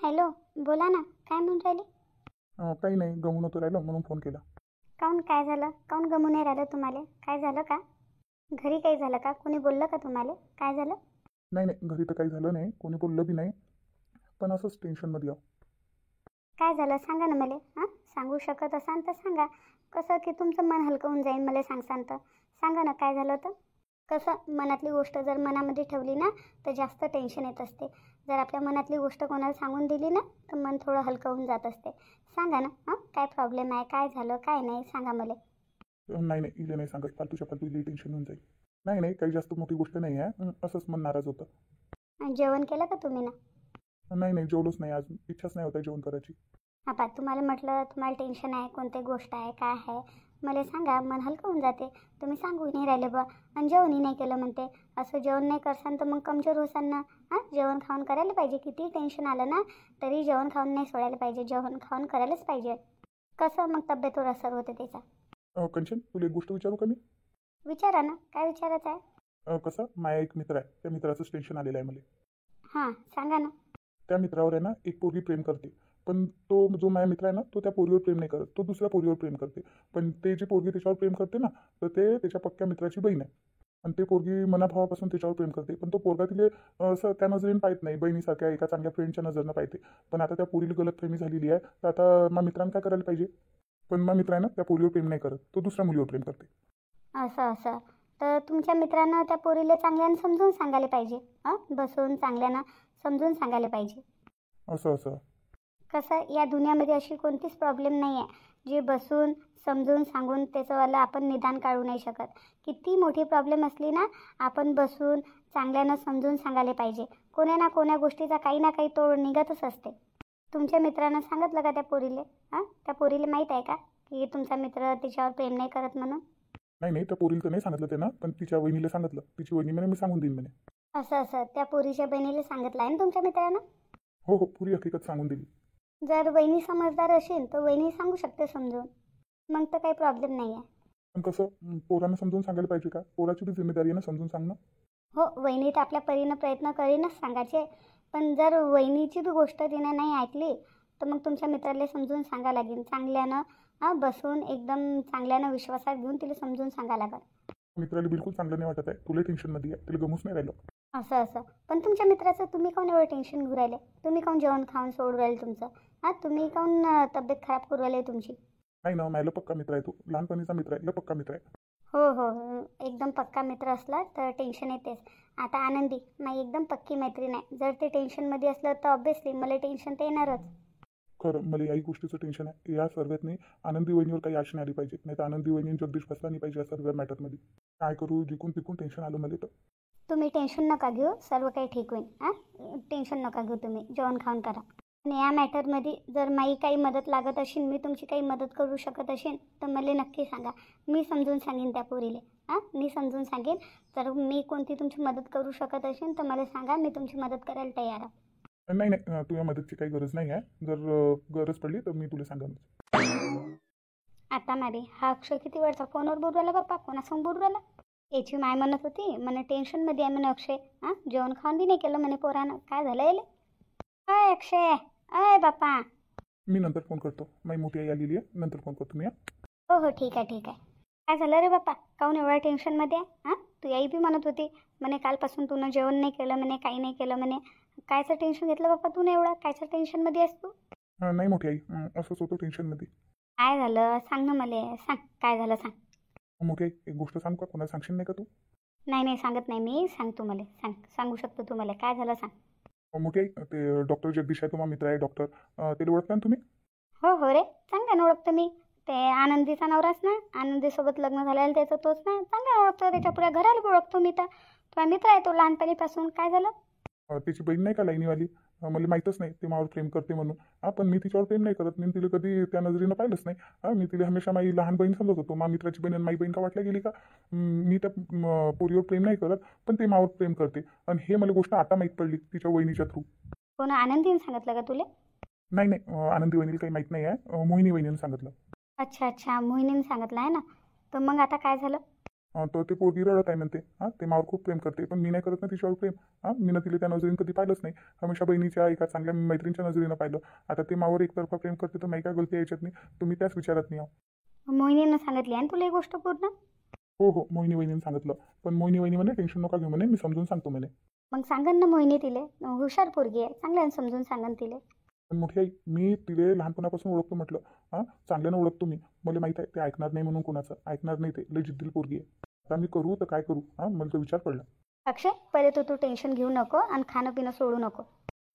Hello. बोला ना, काय म्हणून राहिले? काही नाही, गमून होतो राहिलं म्हणून फोन केला. काऊन, काय झालं? काऊन गमून नाही राहिलं तुम्हाला? काय झालं का? घरी काही झालं का? कोणी बोललं का तुम्हाला? काय झालं? नाही नाही, घरी तर काही झालं नाही, कोणी बोललं बी नाही, पण असंच टेन्शनमध्ये आहो. काय झालं सांगा ना मला. हां, सांगू शकत असाल तर सांगा. कसं की तुमचं मन हलकं होऊन जाईल मला सांगसान तर. सांगा ना काय झालं होतं. कसं, मनातली गोष्ट जर मनामध्ये ठेवली ना तर जास्त टेन्शन येत असते. जर आपल्या मनातली गोष्ट कोणाला सांगून दिली ना तर मन थोडं हलकं होऊन जात असते. सांगा ना. हां, काय प्रॉब्लेम आहे, काय झालं, काय नाही, सांगा मला. नाही नाही, इले नाही सांगत, फालतूच्या फालतू इले टेन्शन होऊन जाईल. नाही नाही, काही जास्त मोठी गोष्ट नाही आहे, असंच मन नाराज होतं. आणि जेवण केलं का तुम्ही ना? नाही नाही, जेवलोच नाही आज, इच्छाच नाही होता जेवण करायची. आता तुम्हाला म्हटलं तुम्हाला टेन्शन आहे, कोणती गोष्ट आहे, काय आहे, मला सांगा, मन हलकं होऊन जाते. तुम्ही सांगू नाही राहिले बा, आणि जेवणही नाही केलं म्हणते. असं जेवण नाही करसान तर मग कमजोर होसान ना. हां, जेवण खाऊन करायला पाहिजे. किती टेन्शन आलं ना तरी जेवण खाऊन नाही सोडायला पाहिजे, जेवण खाऊन करायलाच पाहिजे. कसं मग तब्येतीवर असर होते त्याचा. कंचन, तुला एक गोष्ट विचारू का मी? विचारा ना, काय विचारायचं आहे? कसं, माझा एक मित्र आहे, त्या मित्राचंच टेन्शन आलेलं आहे मला. हां, सांगा ना. त्या मित्रावर आहे ना, एक पोरगी प्रेम करते, पण तो जो माझा मित्र आहे ना, तो त्या पोरीवर प्रेम नाही करत, तो दुसऱ्या पोरीवर प्रेम करते. पण ते जी पोरगी त्याच्यावर प्रेम करते ना, तर ते त्याच्या पक्क्या मित्राची बहीण आहे. आणि ते पोरगी मनाभावापासून त्याच्यावर प्रेम करते, पण तो पोरगा तिले असं त्या नजरेने पाहत नाही, बहिणीसारख्या एका चांगल्या फ्रेंडच्या नजरेनं पाहते. पण आता त्या पोरीला गलतफहमी झालेली आहे, तर आता माझ्या मित्रानं काय करायला पाहिजे? पण माझा मित्र आहे ना, त्या पोरीवर प्रेम नाही करत, तो दुसऱ्या मुलीवर प्रेम करते. असं असं तर तुमच्या मित्रांनं त्या पोरीला चांगल्यानं समजून सांगायला पाहिजे. हां, बसून चांगल्यानं समजून सांगायला पाहिजे. असं असं कसं, या दुनियामध्ये अशी कोणतीच प्रॉब्लेम नाही आहे जी बसून समजून सांगून त्याचंवालं आपण निदान काढू नाही शकत. किती मोठी प्रॉब्लेम असली ना, आपण बसून चांगल्यानं समजून सांगायला पाहिजे. कोण्या ना कोण्या गोष्टीचा काही ना काही तोड निघतच असते. तुमच्या मित्रानं सांगितलं का त्या पोरीले? हां, त्या पोरीला माहीत आहे का की तुमचा मित्र तिच्यावर प्रेम नाही करत म्हणून? नाही नाही, त्या पोरीला तर नाही सांगितलं त्यानं, पण तिच्या वहिनीला सांगितलं. तिची वहिनी म्हणे मी सांगून देईन म्हणे. असं असं त्या पोरीच्या बहिणीला सांगितलं आहे ना तुमच्या मित्रानं? हो हो, पुरी हकीकत सांगून दिली. जर वहिनी समजदार असेल तर वहिनी सांगू शकते समजून. मग तर काही प्रॉब्लेम नाही आहे. पण कसं, पोरांना समजून सांगायला पाहिजे का? पोराची बी जिम्मेदारी आहे ना समजून सांगणं. हो, वहिनी तर आपल्या परीनं प्रयत्न करीनच सांगायचे. पण जर वहिनीची बी गोष्ट तिने नाही ऐकली तर मग तुमच्या मित्राला समजून सांगा लागेल चांगल्यानं. हां, बसून एकदम चांगल्यानं विश्वासात घेऊन तिला समजून सांगा लागेल. मित्राला बिलकुल चांगलं नाही वाटत आहे, तुला टेन्शनमध्ये आहे, तिला गमूच नाही राहिलं. असं असं पण तुमच्या मित्राचं तुम्ही काऊन एवढं टेन्शन घेऊ राहिले? तुम्ही काऊन जेवण खाऊन सोडू राहिले तुमचं? हां, तुम्ही काऊन तब्येत खराब करू राहिले तुमची? नाही ना, माझ्या पक्का मित्र आहे तो, लहानपणीचा मित्र आहे, पक्का मित्र आहे. हो हो हो, एकदम पक्का मित्र असला तर टेन्शन येतेच. आता आनंदी माझी एकदम पक्की मैत्रीण आहे. जर ते टेन्शनमध्ये असलं तर ऑब्व्हियसली मला टेन्शन तर येणारच. खरं, मला याही गोष्टीचं टेन्शन आहे. या सर्वातनी आनंदी वहिनीवर काही आश नाही आली पाहिजे, नाही तर आनंदी वहिनी जगदीश फसला नाही पाहिजे या सर्व मॅटरमध्ये. काय करू, जिकून तिकून टेन्शन आलं मला तर. तुम्ही टेन्शन नका घेऊ, सर्व काही ठीक होईल. हां, टेन्शन नका घेऊ, तुम्ही जेवण खाऊन करा. आणि या मॅटरमध्ये जर माझी काही मदत लागत असेल, मी तुमची काही मदत करू शकत असेल तर मला नक्की सांगा. मी समजून सांगेन त्या पोरीले. हां, मी समजून सांगेन. तर मी कोणती तुमची मदत करू शकत असेल तर मला सांगा, मी तुमची मदत करायला तयार आहे. नाही नाही, तुझ्या मदतची काही गरज नाही आहे. जर गरज पडली तर मी तुला सांगेन. आता मारे हा अक्षय किती वेळचा फोनवर बोलू राहिला बाप्पा, कोणासंग बोलू राहिला? याची माय म्हणत होती म्हणे टेन्शनमध्ये आहे म्हणे अक्षय. हां, जेवण खाऊन बी नाही केलं म्हणे पोरानं. काय झालं याले? अय अक्षय, अय बाप्पा. मी नंतर फोन करतो, माझी मोठी आई आलेली आहे, नंतर फोन करतो मी. हो हो, ठीक आहे ठीक आहे. काय झालं रे बाप्पा, काहून एवढ्या टेन्शनमध्ये आहे? हां, तू आई बी म्हणत होती म्हणे कालपासून तू जेवण नाही केलं म्हणे, काही नाही केलं म्हणे. कायचं टेन्शन घेतलं बाप्पा तू एवढं? कायचं टेन्शनमध्ये आहेस तू? नाही मोठी आई, असंच होतं टेन्शनमध्ये. काय झालं सांग ना मला, सांग काय झालं सांग. मोठी आई, एक गोष्ट सांगू का? कोणाला सांगशील नाही का तू? नाही नाही, सांगत नाही मी. सांग तू मला, सांग, सांगू शकतो तू मला, काय झालं सांग. मोठी आई, ते डॉक्टर जगदीश आहे, तुम्हा मित्र आहे डॉक्टर, त्याला ओळखता ना तुम्ही? हो हो रे, चांगल्यानं ओळखतो मी. ते आनंदीचा नवराच ना, आनंदीसोबत लग्न झालेलं त्याचं तोच ना. चांगला ओळखतो, त्याच्या पुऱ्या घराला ओळखतो मी तर. तुझा मित्र आहे तो लहानपणीपासून. काय झालं? त्याची बहीण नाही का लाईनीवाली, मला माहीतच नाही ते माझ्यावर प्रेम करते म्हणून. पण मी तिच्यावर प्रेम नाही करत, मी तिला कधी त्या नजरेनं पाहिलंच नाही. मी तिला हमेशा माझी लहान बहीण समजत होतो. माझ्या मित्राची बहीण आणि माझी बहीण का वाटल्या गेली का? मी त्या पोरीवर प्रेम नाही करत, पण ते माझ्यावर प्रेम करते. आणि हे मला गोष्ट आता माहीत पडली तिच्या वहिनीच्या थ्रू. कोण, आनंदीने सांगितलं का तुला? नाही नाही, आनंदी वहिनीला काही माहीत नाही आहे, मोहिनी वहिनीने सांगितलं. अच्छा अच्छा, मोहिनीने सांगितलं आहे ना. तर मग आता काय झालं? तर ते पोरगी रडत आहे म्हणते. ते मावर खूप प्रेम करते, पण मी नाही करत ना तिच्यावर प्रेम. मी तिला त्या नजरेनं कधी पाहिलंच नाही. हमेशा बहिणीच्या एका चांगल्या मैत्रिणीच्या नजरेनं पाहिलं. आता ते मावर एकतर्फा प्रेम करते तर नाही काय गलती याच्यात नाही. तुम्ही त्याच विचारात नाही आहो. मोहिनीनं सांगितली आणि तुला ही गोष्ट पूर्ण. हो, मोहिनी वहिनीने सांगितलं. पण मोहिनी वहिनी म्हणे टेन्शन नका घेऊ म्हणे, मी समजून सांगतो म्हणे. मग सांगन ना मोहिनी तिले, हुशार पोरगी आहे, चांगल्यानं समजून सांगन तिले. पण मोठी आई, मी तिले लहानपणापासून ओळखतो म्हटलं. चांगल्यानं ओळखतो मी. मला माहित आहे ते ऐकणार नाही म्हणून कोणाचं ऐकणार नाही. ते लय जिद्दील पोरगी आहे. आता मी करू तर काय करू? मला तो विचार पडला. अक्षय, पहिले तू टेन्शन घेऊ नको आणि खाणं पिणं सोडू नको.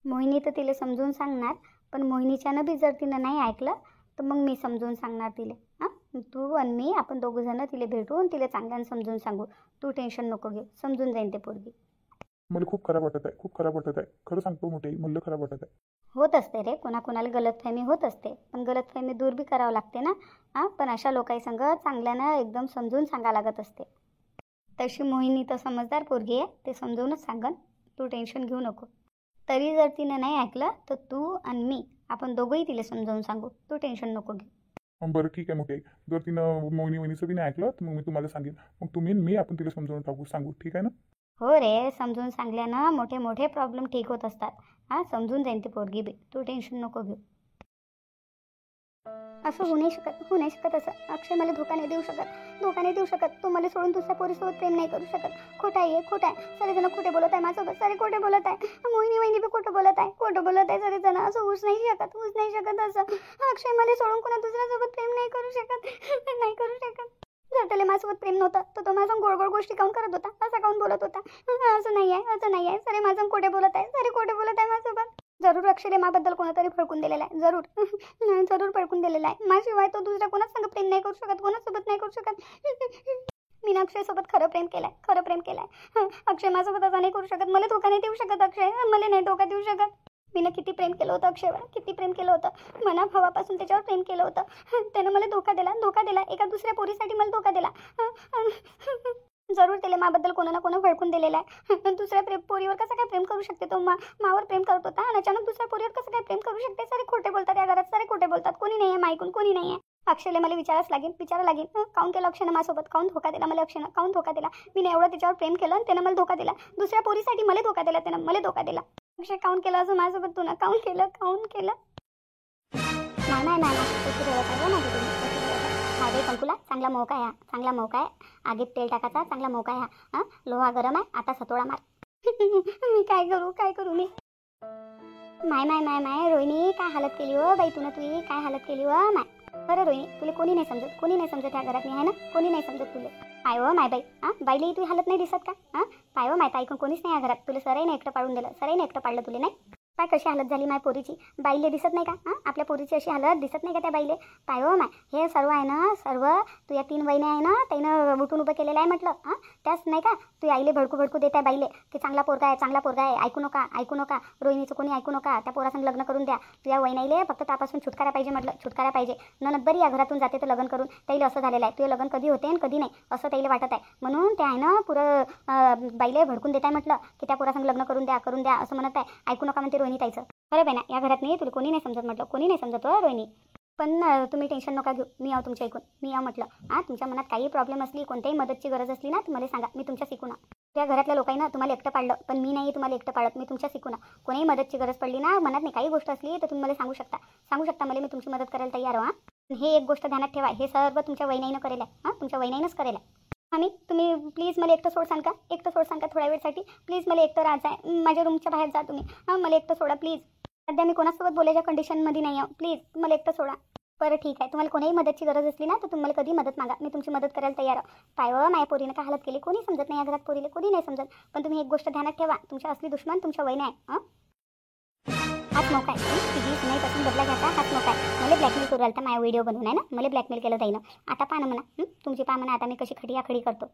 मोहिनी तर तिला समजून सांगणार, पण मोहिनीच्यानं बी जर तिनं नाही ऐकलं तर मग मी समजून सांगणार तिले. तू आणि मी आपण दोघंजणं तिला भेटून तिला चांगल्यानं समजून सांगू. तू टेन्शन नको घेऊ, समजून जाईन ते पोरगी. मला खूप खराब वाटत आहे, खूप खराब वाटत आहे. खरं सांगतो मोठी आई, मला खराब वाटत आहे. होत असते रे, कोणाकोणाला गलतफहमी होत असते, पण गलतफहमी दूर बी करावं लागते ना. पण अशा लोकांसंग चांगल्यानं एकदम समजून सांगा लागत असते. तशी मोहिनी तर समजदार पोरगी आहे, ते समजूनच सांगन. तू टेन्शन घेऊ नको. तरी जर तिनं नाही ऐकलं तर तू आणि मी आपण दोघंही तिला समजावून सांगू. तू टेन्शन नको घेऊ. बरं ठीक आहे मोठी आई. जर तिनं मोहिनी वहिनीचं बी नाही ऐकलं तर मग मी तुम्हाला सांगेन. मग तुम्ही आणि मी आपण तिला समजावून सांगू. ठीक आहे ना? हो रे, समजून सांगल्यानं मोठे मोठे प्रॉब्लेम ठीक होत असतात. समजून जाईन ती पोरगी बी. तू टेन्शन नको घेऊ. असं होऊ नाही शकत असं. अक्षय मला धोका नाही देऊ शकत. तो मला सोडून दुसऱ्या पोरीसोबत प्रेम नाही करू शकत. खोटा आहे. सगळेजण खोटे बोलत आहे माझ्यासोबत. सारे खोटे बोलत आहे. मोहिनी वहिनी बी खोटं बोलत आहे सगळेजण. असं होऊच नाही शकत असं. अक्षय मला सोडून कोणा दुसऱ्यासोबत प्रेम नाही करू शकत. जर त्याला माझ्यासोबत प्रेम नव्हतं तर तो माझं गोड गोष्टी काऊन करत होता, असं काऊन बोलत होता. असं नाही आहे. सारे माझं खोटे बोलत आहे माझ्यासोबत. जरूर अक्षयले माबद्दल कोणातरी फळकून दिलेला आहे. जरूर फळकून दिलेला आहे. माझ्याशिवाय तो दुसऱ्या कोणासंग प्रेम नाही करू शकत, कोणासोबत नाही करू शकत. मी अक्षयसोबत खरं प्रेम केलंय. अक्षय माझ्यासोबत असं नाही करू शकत. मला धोका नाही देऊ शकत अक्षय. मला नाही धोका देऊ शकत. मी किती प्रेम केलं होतं अक्षयवर, किती प्रेम केलं होतं. मना भावापासून त्याच्यावर प्रेम केलं होतं. त्यानं मला धोका दिला. एका दुसऱ्या पोरीसाठी मला धोका दिला. जरूर त्याला माबद्दल कोणा ना कोणा फळकून दिलेला आहे. दुसऱ्या पोरीवर कसं काय प्रेम करू शकते तो? मावर प्रेम करत होता आणि अचानक दुसऱ्या पोरीवर कसं काय प्रेम करू शकते? सारे खोटे बोलतात या घरात, सारे खोटे बोलतात. कोणी नाही आहे माईकून, कोणी नाही आहे. अक्षयला मला विचारा लागेल काऊन केलं अक्षयनं माझ्यासोबत, काऊन धोका दिला मला अक्षयनं, काऊन धोका दिला. मी एवढं त्याच्यावर प्रेम केलं आणि त्यानं मला धोका दिला. दुसऱ्या पोरीसाठी मला धोका दिला त्यानं, मला धोका दिला. अक्षय काऊन केलं असं माझ्यासोबत तू ना? काऊन केलं? नाही कशी रडत आहे ना तुम्ही, कशी रडत आहे. हा रे पंकुला, चांगला मौका आहे. आगीत तेल टाकायचा चांगला मौका आहे. लोहा गरम आहे, आता सतोडा मार. मी काय करू मी? माय रोहिणी, काय हालत केली हो बाई तुला, तुझी काय हालत केली हो माय. बरं रोहिणी, तुला कोणी नाही समजत ह्या घरात. मी आहे ना, कोणी नाही समजत तुला. पाय हो माय बाई, बाईला तुझी हालत नाही दिसत का? पाय हो माय, ऐकून कोणीच नाही या घरात. तुला सराईने एकटं पाडून दिलं, सराईने एकटं पाडलं तुला नाही. काय कशी हालत झाली माय पोरीची, बाईले दिसत नाही का? आपल्या पोरीची अशी हालत दिसत नाही का त्या बाईले? पाय हो माय, हे सर्व आहे ना, सर्व तू या 3 वहिने आहे ना, त्यानं उठून उभं केलेलं आहे म्हटलं. त्याच नाही का तू आईले भडकू देत आहे बाईले की चांगला पोरगा आहे, ऐकू नका रोहिणीचं कोणी ऐकू नका, त्या पोरासंग लग्न करून द्या. तू या वहिनीले फक्त त्यापासून छुटकारा पाहिजे. ननद बरी या घरातून जाते तर लग्न करून त्याला असं झालेलं आहे. तुझं लग्न कधी होते आणि कधी नाही असं त्याला वाटत आहे. म्हणून ते आहे ना पुरं बाईले भडकून देत आहे म्हटलं की त्या पोरासंग लग्न करून द्या असं म्हणत आहे. ऐकू नका म्हणते रोहिणी ताईचं. बरं बाई ना, या घरात नाही तुला कोणी नाही समजत म्हटलं, कोणी नाही समजत हो रोहिणी. पण तुम्ही टेन्शन नका घेऊ, मी आहो तुमच्या ऐकून. मी आहो म्हटलं. तुमच्या मनात काही प्रॉब्लेम असली, कोणत्याही मदतची गरज असली ना, तुम्हाला सांगा, मी तुमच्या शिकून. त्या घरातल्या लोकांना तुम्हाला एकटं पाडलं, पण मी नाही तुम्हाला एकटं पाडत, मी तुमच्या शिकून. कोणाही मदतची गरज पडली ना, मनात नाही काही गोष्ट असली तर तुम्ही मला सांगू शकता मला, मी तुमची मदत करायला तयार आहे. हे एक गोष्ट ध्यानात ठेवा, हे सर्व तुमच्या वहिनीनं करेल आहे. तुमच्या वहिनीनंच करेल आहे. तुम्ही प्लीज मला एकटं सोडसान का थोड्या वेळसाठी? प्लीज मला एकटं राहायचं आहे. माझ्या रूमच्या बाहेर जा तुम्ही. मला एकटं सोडा प्लीज. सध्या मी कोणासोबत बोलायच्या कंडिशनमध्ये नाही आहे. प्लीज मला एकटं सोडा. बरं ठीक आहे, तुम्हाला कोणाही मदतची गरज असली ना तर तुम्हाला कधी मदत मागा, मी तुमची मदत करायला तयार आहे. पाय हो माझ्या पोरीनं काय हालत केली, कोणी समजत नाही या घरात. पोरीला कोणी नाही समजत. पण तुम्ही एक गोष्ट ध्यानात ठेवा, तुमच्या असली दुश्मन तुमच्या वहिनी आहे. हाच मौका आहे. तिघी सुनाईपासून बदला घ्यायचा हाच मौका आहे. मला ब्लॅकमेल करू राहिला माझ्या व्हिडिओ बनवून आहे ना, मला ब्लॅकमेल केलं जाईन. आता पहा ना म्हणा, तुमची पहा म्हणा आता मी कशी खडी करतो.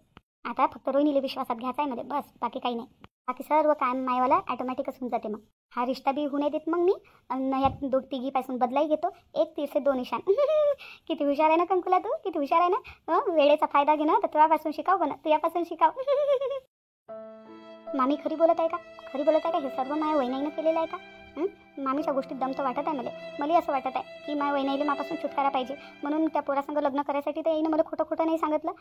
आता फक्त रोहिणीला विश्वासात घ्यायचा आहे मध्ये, बस बाकी काही नाही. बाकी सर्व काम मायवाला ॲटोमॅटिकच होऊन जाते. मग हा रिश्ता बी होऊ देत मग मी या तिघीपासून बदलाही घेतो. 1 तीर से 2 निशाण. किती हुशार आहे ना कंकुला तू, किती हुशार आहे ना. वेळेचा फायदा घेणं तर तुझ्यापासून शिकाव बन, तुझ्यापासून शिकाव. मामी खरी बोलत आहे का? हे सर्व माझ्या वहिनीनं केलेलं आहे का? मामीच्या गोष्टीत दम तर वाटत आहे मला असं वाटत आहे की माझ्या वहिनीला मापासून छुटकारा पाहिजे, म्हणून त्या पोरासंग लग्न करायसाठी तर येईनं मला खोटं खोटं नाही सांगितलं.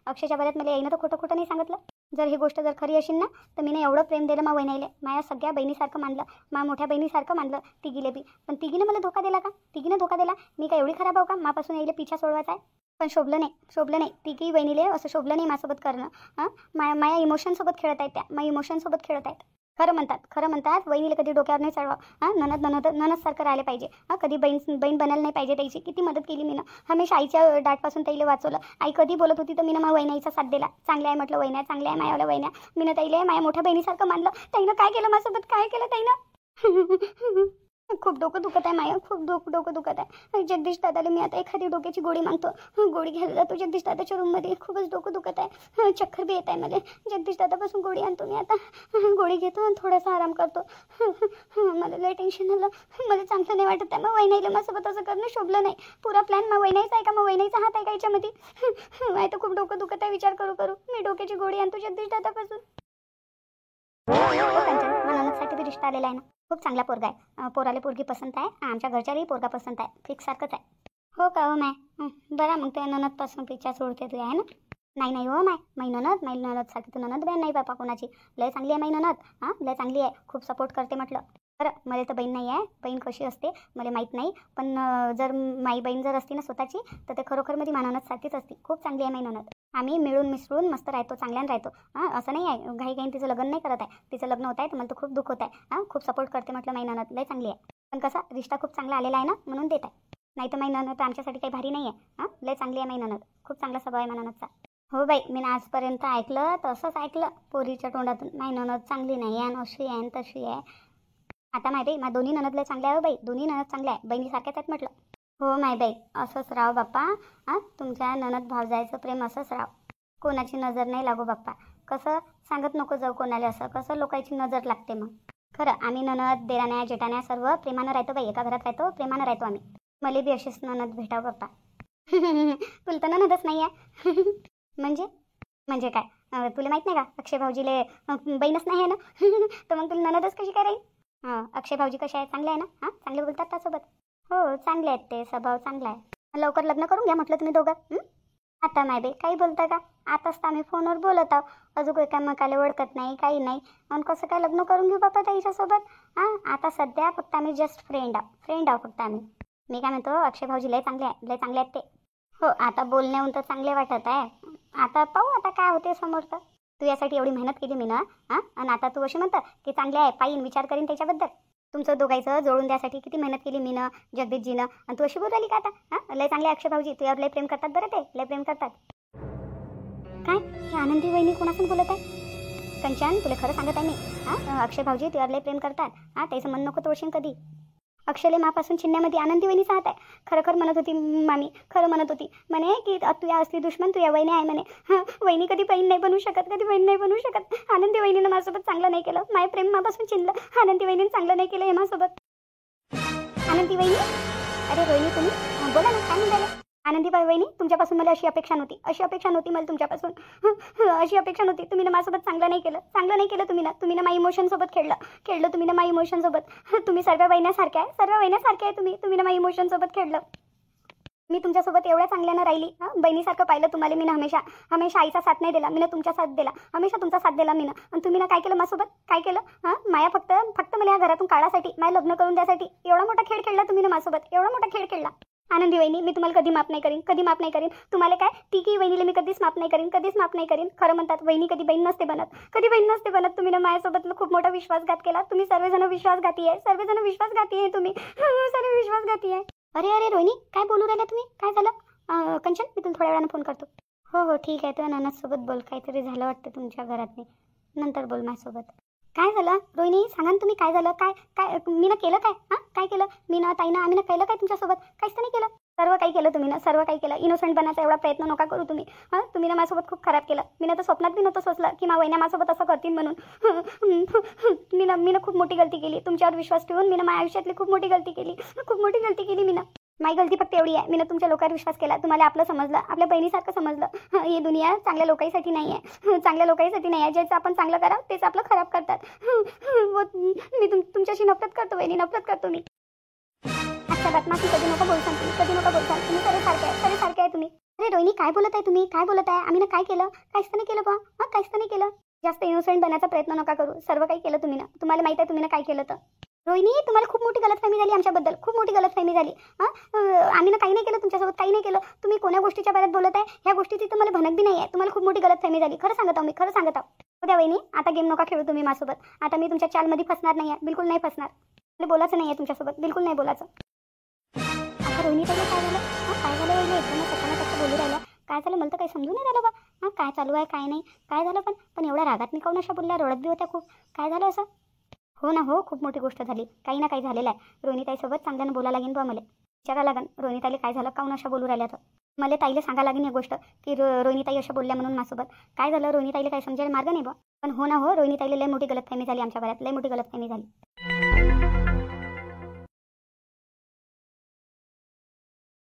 अक्षयच्या बऱ्यात मला येईनं तर खोटं खोटं नाही सांगितलं. जर ही गोष्ट जर खरी असेल ना तर मी एवढं प्रेम दिलं मा वहिनीला, माझ्या सगळ्या बहिणीसारखं मानलं, मा मोठ्या बहिणीसारखं मानलं तिघीले बी. पण तिघीनं मला धोका दिला का? तिघीनं धोका दिला? मी काय एवढी खराब आहो का मापासून यायला पिछा सोडवायचा आहे? पण शोभलं नाही तिघी बहिणीले असं शोभलं नाही माझ्यासोबत करणं. माझ्या इमोशनसोबत खेळत आहेत त्या, माझ्या इमोशनसोबत खेळत आहेत. खरं म्हणतात वहिनीला कधी डोक्यावर नाही चढवा. ननद सारखं राहिले पाहिजे. कधी बहीण बनायला नाही पाहिजे. त्याची किती मदत केली मीनं, हमेशा आईच्या डाटपासून त्याला वाचवलं. आई कधी बोलत होती तर मीनं माझ्या वहिनीचा साथ दिला. चांगल्या आहे म्हटलं वहिन्या, चांगल्या आहे मायावाल्या वहिन्या. मीनं त्याला माझ्या मोठ्या बहिणीसारखं मानलं. ताईनं काय केलं माझ्यासोबत, काय केलं ताईनं? खूप डोकं दुखत आहे माया, खूप डोकं दुखत आहे. जगदीश दादाला मी आता एखादी डोक्याची गोळी मागतो. गोळी घ्यायला जातो जगदीश दादाच्या रूममध्ये. खूपच डोकं दुखत आहे, चक्कर बी येत आहे मला. जगदीश दादापासून गोळी आणतो मी आता. गोळी घेतो आणि थोडासा आराम करतो. मला लय टेन्शन आलं, मला चांगलं नाही वाटत आहे. मग वहिनीला माझ्यासोबत असं करणं शोभलं नाही. पुरा प्लॅन मग वहिनीचा आहे का? मग वहिनीचा हात आहे का याच्यामध्ये? माहिती तर खूप डोकं दुखत आहे विचार करू. मी डोक्याची गोळी आणतो जगदीश दादापासून. साठी बी रिश्ता आलेला आहे ना, खूप चांगला पोरगा आहे. पोराला पोरगी पसंत आहे, आमच्या घरच्यालाही पोरगा पसंत आहे. फिक्स सारखंच आहे. हो का हो माय? बरं मग त्या ननदपासून पिच्छा सोडते तू आहे ना? नाही हो माई ननदसाठी तू ननद बहीण नाही बापा कोणाची. लय चांगली आहे माई ननद. लय चांगली आहे, खूप सपोर्ट करते म्हटलं. बरं मला तर बहीण नाही आहे, बहीण कशी असते मला माहीत नाही. पण जर माई बहीण जर असती ना स्वतःची तर ते खरोखर मध्ये ननदसाठीच असते. खूप चांगली आहे माई ननद. आम्ही मिळून मिसळून मस्त राहतो, चांगल्यानं राहतो. असं नाही आहे घाईघाईन तिचं लग्न नाही करत आहे. तिचं लग्न होत आहे तर मला तर खूप दुःख होत आहे. खूप सपोर्ट करते म्हटलं माई ननद, लय चांगली आहे. पण कसा रिश्ता खूप चांगला आलेला आहे ना म्हणून देत आहे. नाही तर माई ननद आमच्यासाठी काही भारी नाही आहे. लय चांगली आहे माई ननद, खूप चांगला स्वभाव आहे माई ननदचा. हो बाई, मी आजपर्यंत ऐकलं तर असंच ऐकलं पोरीच्या तोंडातून, माई ननद चांगली नाही आहे, अशी आहे तशी आहे. आता माय बाई मा दोन्ही ननदला चांगल्या आहे बाई, दोन्ही ननद चांगल्या आहे, बहिणीसारख्याच आहेत म्हटलं. हो माय बाई, असंच राव बाप्पा. तुमच्या ननद भावजायचं प्रेम असंच राव, कोणाची नजर नाही लागो बाप्पा. कसं सांगत नको जाऊ कोणाला असं, कसं लोकांची नजर लागते मग. खरं आम्ही ननद देराण्या जेठाण्या सर्व प्रेमानं राहतो बाई, एका घरात राहतो, प्रेमानं राहतो आम्ही. मला बी अशीच ननद भेटाव बाप्पा. तुला तर ननदच नाही आहे. म्हणजे काय तुला माहित नाही का अक्षय भाऊजीले बहीणच नाही आहे ना? तर मग तुला ननदच कशी काय राहील? अक्षय भाऊजी कसे आहे, चांगले आहे ना? चांगले बोलतात त्यासोबत? हो चांगले आहेत ते, स्वभाव चांगला आहे. लवकर लग्न करून घ्या म्हटलं तुम्ही दोघं. आता माय बाई काही बोलता का? आताच तर आम्ही फोनवर बोलत आहोत, अजून एकामेकाला ओळखत नाही काही नाही, आणि कसं काय लग्न करून घेऊ बापा त्याच्यासोबत? आता सध्या फक्त आम्ही जस्ट फ्रेंड आहो फक्त आम्ही. मी काय म्हणतो अक्षय भाऊजी लय चांगले आहेत ते. हो आता बोलण्याहून तर चांगले वाटत आहे. आता पाहू आता काय होते समोर. तर तू यासाठी एवढी मेहनत केली मी ना, आणि आता तू अशी म्हणतं की चांगले आहे, पाहिन विचार करीन त्याच्याबद्दल. तुमचं दोघांचं जोडून द्यासाठी किती मेहनत केली मी ना, जगदीशजीनं, आणि तू अशी बोल राहिली का आता? लय चांगले अक्षय भाऊजी तुझ्यावर लय प्रेम करतात बरं, ते लय प्रेम करतात. काय हे आनंदी वहिनी कोणासून बोलत आहे? कंचन तुला खरं सांगत आहे मी, अक्षय भाऊजी तुझ्यावर लय प्रेम करतात. त्याचं मन नको तोडशीन कधी. अक्षयले मापासून चिन्हामध्ये आनंदी वहिनीचा हात आहे. खरं म्हणत होती मामी, खरं म्हणत होती म्हणे की तू या असली दुश्मन तू या वहिनी आहे म्हणे. वहिनी कधी बहीण नाही बनवू शकत, कधी बहीण नाही बनवू शकत. आनंदी वहिनीनं माझ्यासोबत चांगलं नाही केलं, माझ्या प्रेम मापासून चिनलं. आनंदी वहिनीनं चांगलं नाही केलं हे माझ्यासोबत. आनंदी वहिनी, अरे वहिनी तुम्ही बोला ना, काय म्हणताय? आनंदी वहिनी तुमच्यापासून मला अशी अपेक्षा नव्हती मला तुमच्यापासून. अशी अपेक्षा नव्हती. तुम्ही ना माझ्यासोबत चांगलं नाही केलं तुम्ही ना माझ्या इमोशनसोबत खेळलं तुम्ही ना माझ्या इमोशनसोबत. तुम्ही सर्व वहिन्यासारख्या आहे तुम्ही ना माझ्या इमोशनसोबत खेळलं. मी तुमच्यासोबत एवढ्या चांगल्यानं राहिली, बहिणीसारखं पाहिलं तुम्हाला मी ना. हमेशा आईचा साथ नाही दिला मी ना, तुमचा साथ दिला, हमेशा तुमचा साथ दिला मी ना. आणि तुम्ही ना काय केलं माझ्यासोबत, काय केलं? माया फक्त मला या घरातून काढासाठी, माझं लग्न करून द्यासाठी एवढा मोठा खेळ खेळला तुम्ही ना माझ्यासोबत, एवढा मोठा खेळ खेळला. आनंदी वहिनी मी तुम्हाला कधी माफ नाही करीन. तुम्हाला काय ती वहिनीला मी कधीच माफ नाही करीन. खरं म्हणतात वहिनी कधी बहीण नसते बनत. तुम्ही ना माझ्यासोबत खूप मोठा विश्वासघात केला. तुम्ही सर्वजण विश्वासघाती आहे तुम्ही. सर्व विश्वासघाती आहे. अरे रोहिणी काय बोलू राहिल्या तुम्ही? काय झालं? कंचन मी तुला थोड्या वेळानं फोन करतो. हो ठीक आहे, तुझ्या ननदसोबत बोल, काहीतरी झालं वाटतं तुमच्या घरात, नंतर बोल माझ्यासोबत. काय झालं रोहिणी, सांगा ना तुम्ही काय झालं? काय मी ना केलं काय? काय केलं मी ना ताईनं आम्ही ना केलं काय तुमच्यासोबत? काहीच तर नाही केलं. सर्व काही केलं तुम्ही ना, सर्व काही केलं. इनोसेंट बनायचा एवढा प्रयत्न नका करू तुम्ही. तुम्ही ना माझ्यासोबत खूप खराब केलं. मी ना तर स्वप्नात बी नव्हतं सोचलं की वहिन्या माझ्यासोबत असं करतील म्हणून. मी ना खूप मोठी गलती केली. तुमच्यावर विश्वास ठेवून मी ना माझ्या आयुष्यातली खूप मोठी गलती केली मी ना. माझी गलती फक्त एवढी आहे, मी ना तुमच्या लोकांवर विश्वास केला, तुम्हाला आपलं समजलं, आपल्या बहिणीसारखं समजलं. ही दुनिया चांगल्या लोकांसाठी नाही आहे, चांगल्या लोकांसाठी नाही आहे. ज्याचं आपण चांगलं करावं तेच आपलं खराब करतात. मी तुमच्याशी नफरत करतो बहिणी, नफरत करतो मी. अच्छा बदमाशी कधी नका बोलसान तुम्ही, कधी नका बोलसान तुम्ही. खरे सारखे आहे तुम्ही. अरे रोहिणी काय बोलत आहे तुम्ही, काय बोलत आहे? आम्ही ना काय केलं? काहीच तर नाही केलं बा. काहीच तर नाही केलं. जास्त इनोसेंट बनायचा प्रयत्न नका करू. सर्व काही केलं तुम्ही ना. तुम्हाला माहिती आहे तुम्ही ना काय केलं तर. रोहिणी तुम्हाला खूप मोठी गलतफहमी झाली आमच्याबद्दल, खूप मोठी गलतफहमी झाली. आम्ही ना काही नाही केलं तुमच्यासोबत, काही नाही केलं. तुम्ही कोण्या गोष्टीच्या बाबत बोलत आहे ह्या गोष्टीची तर मला भनक बी नाही आहे. तुम्हाला खूप मोठी गलतफहमी झाली. खरं सांगत आहो मी, खरं सांगत आहो. उद्या वहिनी आता गेम नका खेळू तुम्ही माझ्यासोबत. आता मी तुमच्या चालमध्ये फसणार नाही आहे, बिलकुल नाही फसणार. मला बोलायचं नाही आहे तुमच्यासोबत, बिलकुल नाही बोलायचं. आता रोहिणी ताईला काय झालं? काय झालं वहिनी? एकदम सकाळी कसं बोलू राहिलं? काय झालं मला तर काही समजून नाही राहिलं बा. काय चालू आहे काय नाही, काय झालं? पण एवढ्या रागात मी काऊन अशा बोलल्या? रडत बी होत्या खूप. काय झालं असं? हो ना हो, खूप मोठी गोष्ट झाली. काही ना काही झालेलं आहे. रोहिणीताईसोबत चांगल्यानं बोलायला लागेल बा. मला विचारायला लागेल रोहिणीताईला काय झालं, काऊन अशा बोलू राहिल्या तर. मला ताईला सांगायला लागेल ही गोष्ट की रोहिणीताई अशा बोलल्या म्हणून माझ्यासोबत. काय झालं रोहिणीताईला काही समजायला मार्ग नाही बा. पण हो ना हो, रोहिणीताईला लय मोठी गलतफहमी झाली आमच्या घरात, लय मोठी गलतफहमी झाली.